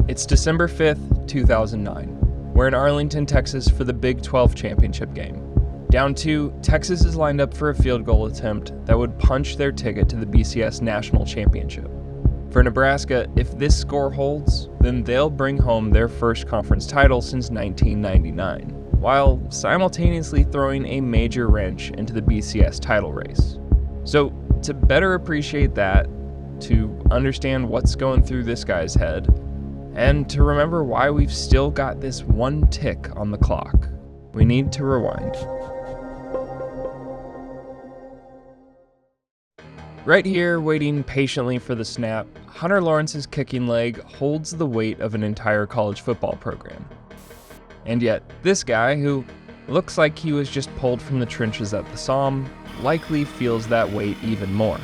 It's December 5th, 2009. We're in Arlington, Texas for the Big 12 Championship Game. Down 2, Texas is lined up for a field goal attempt that would punch their ticket to the BCS National Championship. For Nebraska, if this score holds, then they'll bring home their first conference title since 1999, while simultaneously throwing a major wrench into the BCS title race. So, to better appreciate that, to understand what's going through this guy's head, and to remember why we've still got this one tick on the clock, we need to rewind. Right here, waiting patiently for the snap, Hunter Lawrence's kicking leg holds the weight of an entire college football program. And yet, this guy, who looks like he was just pulled from the trenches at the Somme, likely feels that weight even more.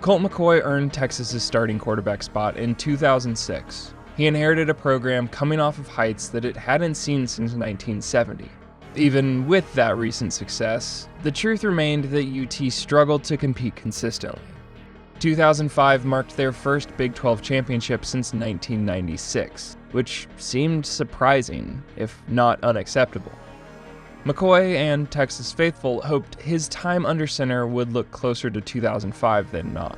Colt McCoy earned Texas's starting quarterback spot in 2006. He inherited a program coming off of heights that it hadn't seen since 1970. Even with that recent success, the truth remained that UT struggled to compete consistently. 2005 marked their first Big 12 championship since 1996, which seemed surprising, if not unacceptable. McCoy and Texas faithful hoped his time under center would look closer to 2005 than not.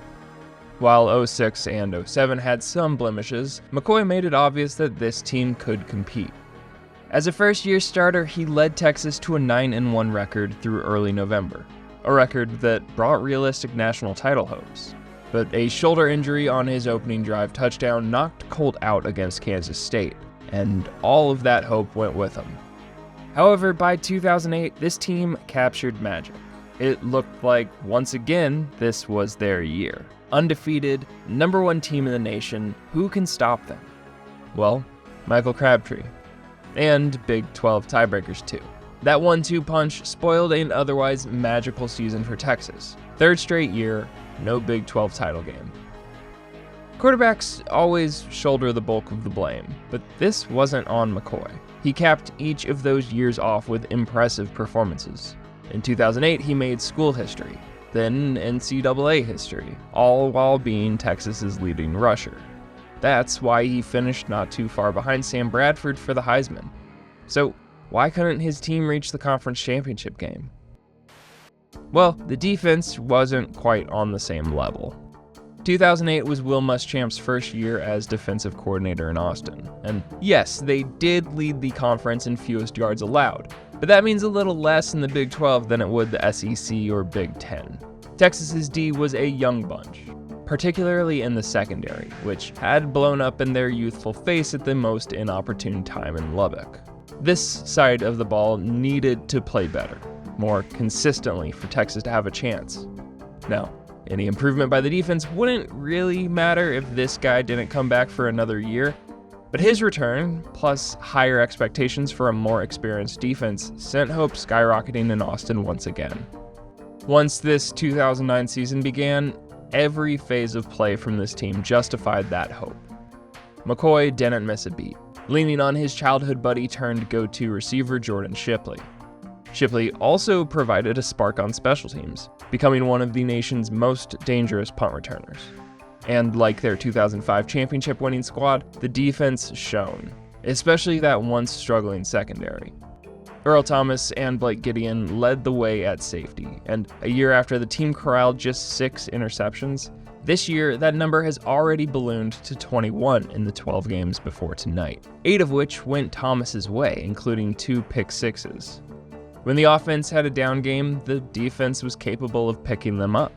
While 06 and 07 had some blemishes, McCoy made it obvious that this team could compete. As a first-year starter, he led Texas to a 9-1 record through early November, a record that brought realistic national title hopes. But a shoulder injury on his opening drive touchdown knocked Colt out against Kansas State, and all of that hope went with him. However, by 2008, this team captured magic. It looked like, once again, this was their year. Undefeated, number 1 team in the nation, who can stop them? Well, Michael Crabtree. And Big 12 tiebreakers too. That 1-2 punch spoiled an otherwise magical season for Texas. Third straight year, no Big 12 title game. Quarterbacks always shoulder the bulk of the blame, but this wasn't on McCoy. He capped each of those years off with impressive performances. In 2008, he made school history, then NCAA history, all while being Texas's leading rusher. That's why he finished not too far behind Sam Bradford for the Heisman. So, why couldn't his team reach the conference championship game? Well, the defense wasn't quite on the same level. 2008 was Will Muschamp's first year as defensive coordinator in Austin. And yes, they did lead the conference in fewest yards allowed, but that means a little less in the Big 12 than it would the SEC or Big 10. Texas's D was a young bunch, particularly in the secondary, which had blown up in their youthful face at the most inopportune time in Lubbock. This side of the ball needed to play better, more consistently for Texas to have a chance. Now, any improvement by the defense wouldn't really matter if this guy didn't come back for another year, but his return, plus higher expectations for a more experienced defense, sent hope skyrocketing in Austin once again. Once this 2009 season began, every phase of play from this team justified that hope. McCoy didn't miss a beat, leaning on his childhood buddy turned go-to receiver Jordan Shipley. Shipley also provided a spark on special teams, becoming one of the nation's most dangerous punt returners. And like their 2005 championship-winning squad, the defense shone, especially that once struggling secondary. Earl Thomas and Blake Gideon led the way at safety, and a year after the team corralled just 6 interceptions, this year that number has already ballooned to 21 in the 12 games before tonight, 8 of which went Thomas's way, including 2 pick sixes. When the offense had a down game, the defense was capable of picking them up.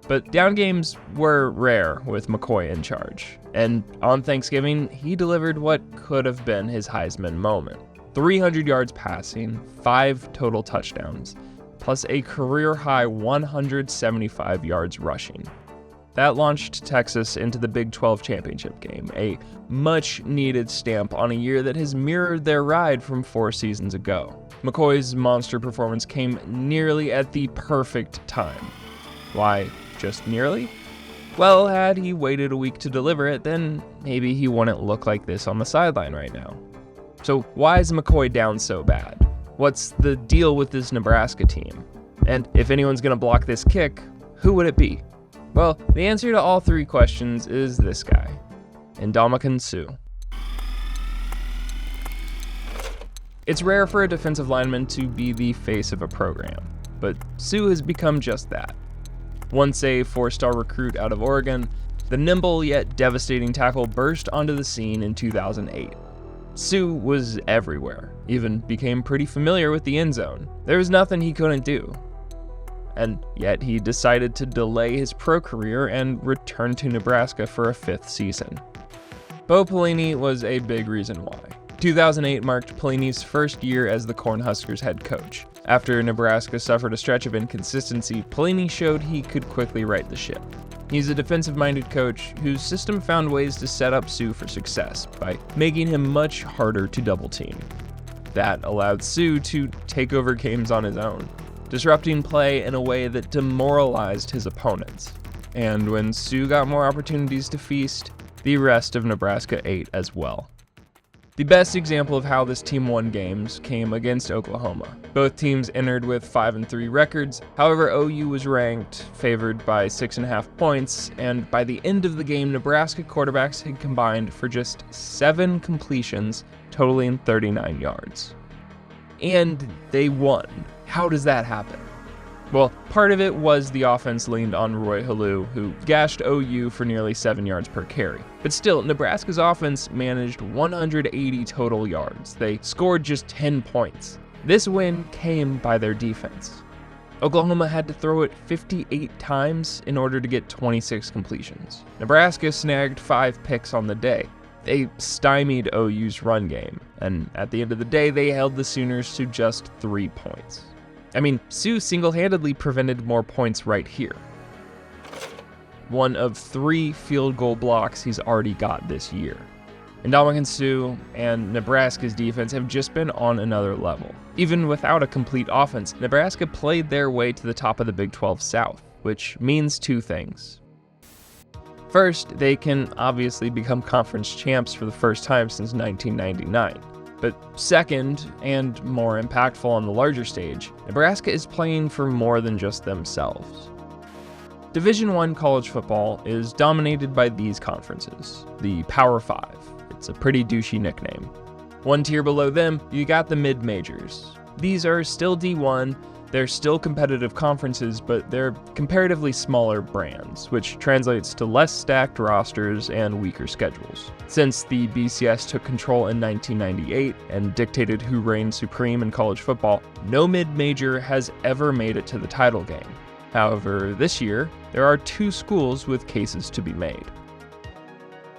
But down games were rare with McCoy in charge, and on Thanksgiving, he delivered what could have been his Heisman moment. 300 yards passing, 5 total touchdowns, plus a career-high 175 yards rushing. That launched Texas into the Big 12 championship game, a much-needed stamp on a year that has mirrored their ride from 4 seasons ago. McCoy's monster performance came nearly at the perfect time. Why, just nearly? Well, had he waited a week to deliver it, then maybe he wouldn't look like this on the sideline right now. So why is McCoy down so bad? What's the deal with this Nebraska team? And if anyone's gonna block this kick, who would it be? Well, the answer to all 3 questions is this guy. Ndamukong Suh. It's rare for a defensive lineman to be the face of a program, but Suh has become just that. Once a 4-star recruit out of Oregon, the nimble yet devastating tackle burst onto the scene in 2008. Suh was everywhere, even became pretty familiar with the end zone. There was nothing he couldn't do. And yet he decided to delay his pro career and return to Nebraska for a 5th season. Bo Pelini was a big reason why. 2008 marked Pelini's first year as the Cornhuskers head coach. After Nebraska suffered a stretch of inconsistency, Pelini showed he could quickly right the ship. He's a defensive-minded coach whose system found ways to set up Suh for success by making him much harder to double-team. That allowed Suh to take over games on his own, disrupting play in a way that demoralized his opponents. And when Suh got more opportunities to feast, the rest of Nebraska ate as well. The best example of how this team won games came against Oklahoma. Both teams entered with 5-3 records. However, OU was ranked, favored by 6.5 points, and by the end of the game, Nebraska quarterbacks had combined for just 7 completions, totaling 39 yards. And they won. How does that happen? Well, part of it was the offense leaned on Roy Halou, who gashed OU for nearly 7 yards per carry. But still, Nebraska's offense managed 180 total yards. They scored just 10 points. This win came by their defense. Oklahoma had to throw it 58 times in order to get 26 completions. Nebraska snagged 5 picks on the day. They stymied OU's run game, and at the end of the day, they held the Sooners to just 3 points. I mean, Suh single-handedly prevented more points right here. One of 3 field goal blocks he's already got this year. Ndamukong Suh and Nebraska's defense have just been on another level. Even without a complete offense, Nebraska played their way to the top of the Big 12 South, which means 2 things. First, they can obviously become conference champs for the first time since 1999. But second, and more impactful on the larger stage, Nebraska is playing for more than just themselves. Division I college football is dominated by these conferences, the Power 5. It's a pretty douchey nickname. One tier below them, you got the mid-majors. These are still D1, they're still competitive conferences, but they're comparatively smaller brands, which translates to less stacked rosters and weaker schedules. Since the BCS took control in 1998 and dictated who reigned supreme in college football, no mid-major has ever made it to the title game. However, this year, there are 2 schools with cases to be made.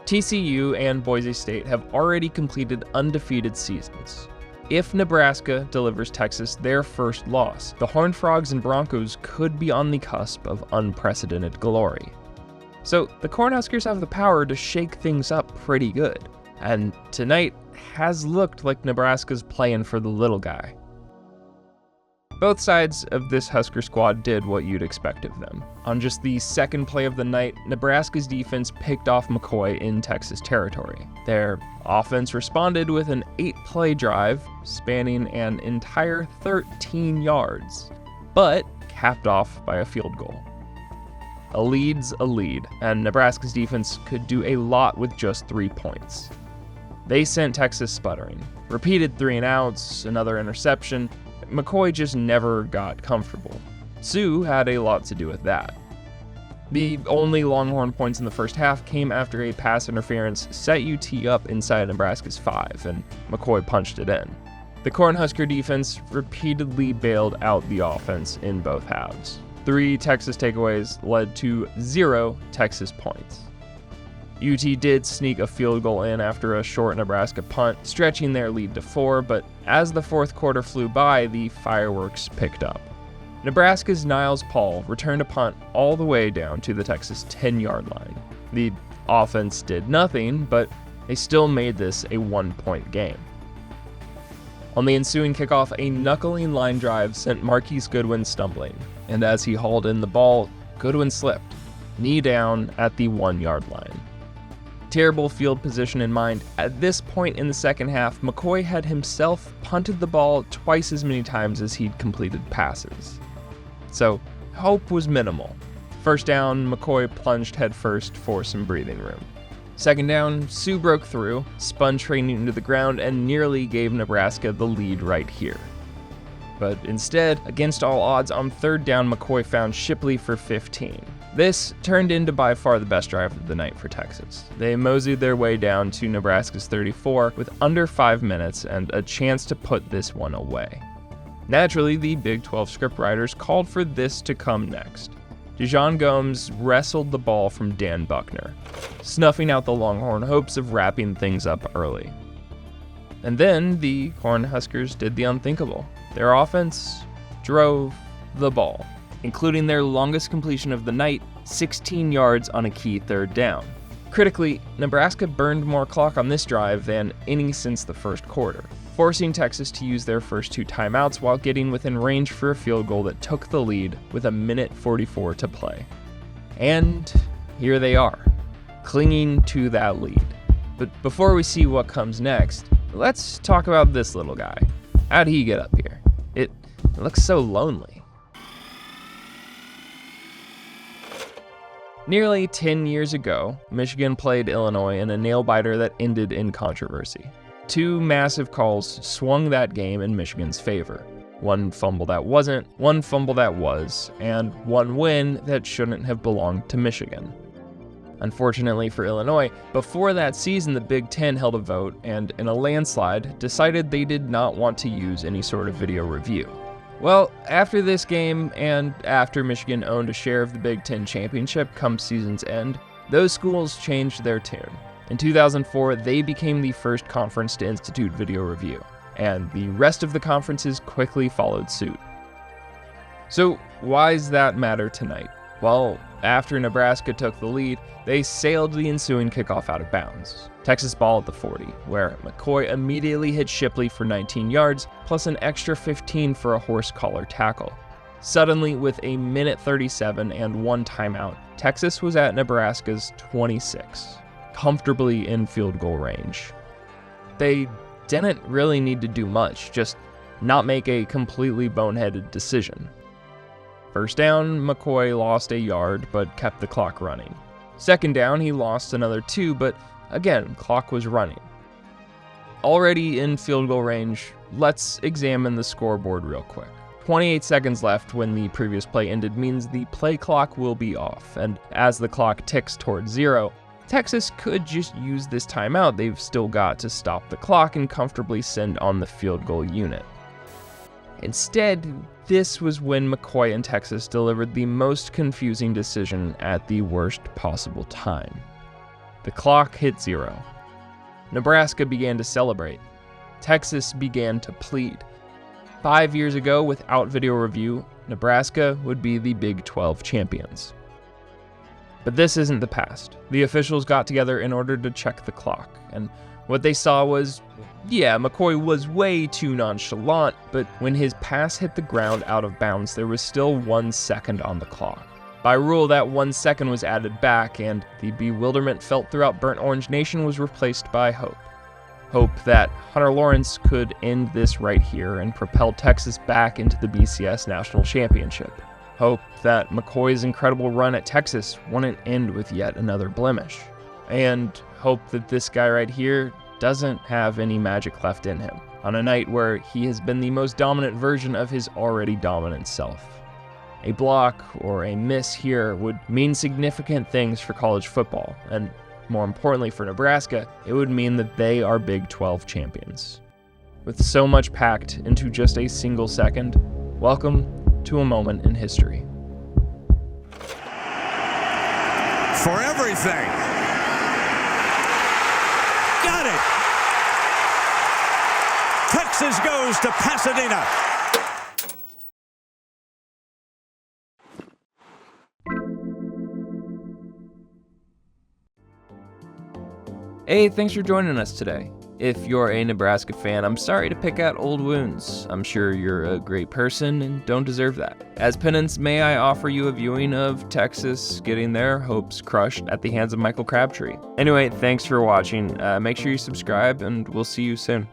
TCU and Boise State have already completed undefeated seasons. If Nebraska delivers Texas their first loss, the Horned Frogs and Broncos could be on the cusp of unprecedented glory. So the Cornhuskers have the power to shake things up pretty good, and tonight has looked like Nebraska's playing for the little guy. Both sides of this Husker squad did what you'd expect of them. On just the second play of the night, Nebraska's defense picked off McCoy in Texas territory. Their offense responded with an 8-play drive spanning an entire 13 yards, but capped off by a field goal. A lead's a lead, and Nebraska's defense could do a lot with just 3 points. They sent Texas sputtering. Repeated 3-and-outs, another interception. McCoy just never got comfortable. Suh had a lot to do with that. The only Longhorn points in the first half came after a pass interference set UT up inside Nebraska's 5, and McCoy punched it in. The Cornhusker defense repeatedly bailed out the offense in both halves. 3 Texas takeaways led to 0 Texas points. UT did sneak a field goal in after a short Nebraska punt, stretching their lead to 4, but as the fourth quarter flew by, the fireworks picked up. Nebraska's Niles Paul returned a punt all the way down to the Texas 10-yard line. The offense did nothing, but they still made this a 1-point game. On the ensuing kickoff, a knuckling line drive sent Marquise Goodwin stumbling, and as he hauled in the ball, Goodwin slipped, knee down at the 1-yard line. Terrible field position in mind, at this point in the second half, McCoy had himself punted the ball twice as many times as he'd completed passes. So, hope was minimal. First down, McCoy plunged headfirst for some breathing room. Second down, Suh broke through, spun training into the ground, and nearly gave Nebraska the lead right here. But instead, against all odds, on third down, McCoy found Shipley for 15. This turned into by far the best drive of the night for Texas. They moseyed their way down to Nebraska's 34 with under 5 minutes and a chance to put this one away. Naturally, the Big 12 scriptwriters called for this to come next. Dijon Gomes wrestled the ball from Dan Buckner, snuffing out the Longhorn hopes of wrapping things up early. And then the Cornhuskers did the unthinkable. Their offense drove the ball, including their longest completion of the night, 16 yards on a key third down. Critically, Nebraska burned more clock on this drive than any since the first quarter, forcing Texas to use their first 2 timeouts while getting within range for a field goal that took the lead with a minute 44 to play. And here they are, clinging to that lead. But before we see what comes next, let's talk about this little guy. How'd he get up here? It looks so lonely. Nearly 10 years ago, Michigan played Illinois in a nail-biter that ended in controversy. 2 massive calls swung that game in Michigan's favor. One fumble that wasn't, one fumble that was, and one win that shouldn't have belonged to Michigan. Unfortunately for Illinois, before that season the Big Ten held a vote and, in a landslide, decided they did not want to use any sort of video review. Well, after this game, and after Michigan owned a share of the Big Ten championship come season's end, those schools changed their tune. In 2004, they became the first conference to institute video review, and the rest of the conferences quickly followed suit. So why does that matter tonight? Well, after Nebraska took the lead, they sailed the ensuing kickoff out of bounds. Texas ball at the 40, where McCoy immediately hit Shipley for 19 yards, plus an extra 15 for a horse collar tackle. Suddenly, with a minute 37 and 1 timeout, Texas was at Nebraska's 26, comfortably in field goal range. They didn't really need to do much, just not make a completely boneheaded decision. First down, McCoy lost a yard, but kept the clock running. Second down, he lost another 2, but again, clock was running. Already in field goal range, let's examine the scoreboard real quick. 28 seconds left when the previous play ended means the play clock will be off, and as the clock ticks towards 0, Texas could just use this timeout they've still got to stop the clock and comfortably send on the field goal unit. Instead, this was when McCoy and Texas delivered the most confusing decision at the worst possible time. The clock hit 0. Nebraska began to celebrate. Texas began to plead. 5 years ago, without video review, Nebraska would be the Big 12 champions. But this isn't the past. The officials got together in order to check the clock, and what they saw was, yeah, McCoy was way too nonchalant, but when his pass hit the ground out of bounds, there was still 1 second on the clock. By rule, that 1 second was added back, and the bewilderment felt throughout Burnt Orange Nation was replaced by hope. Hope that Hunter Lawrence could end this right here and propel Texas back into the BCS National Championship. Hope that McCoy's incredible run at Texas wouldn't end with yet another blemish. And hope that this guy right here doesn't have any magic left in him on a night where he has been the most dominant version of his already dominant self. A block or a miss here would mean significant things for college football, and more importantly for Nebraska, it would mean that they are Big 12 champions. With so much packed into just a single second, welcome to a moment in history. For everything. Got it. Texas goes to Pasadena. Hey, thanks for joining us today. If you're a Nebraska fan, I'm sorry to pick out old wounds. I'm sure you're a great person and don't deserve that. As penance, may I offer you a viewing of Texas getting their hopes crushed at the hands of Michael Crabtree. Anyway, thanks for watching. Make sure you subscribe, and we'll see you soon.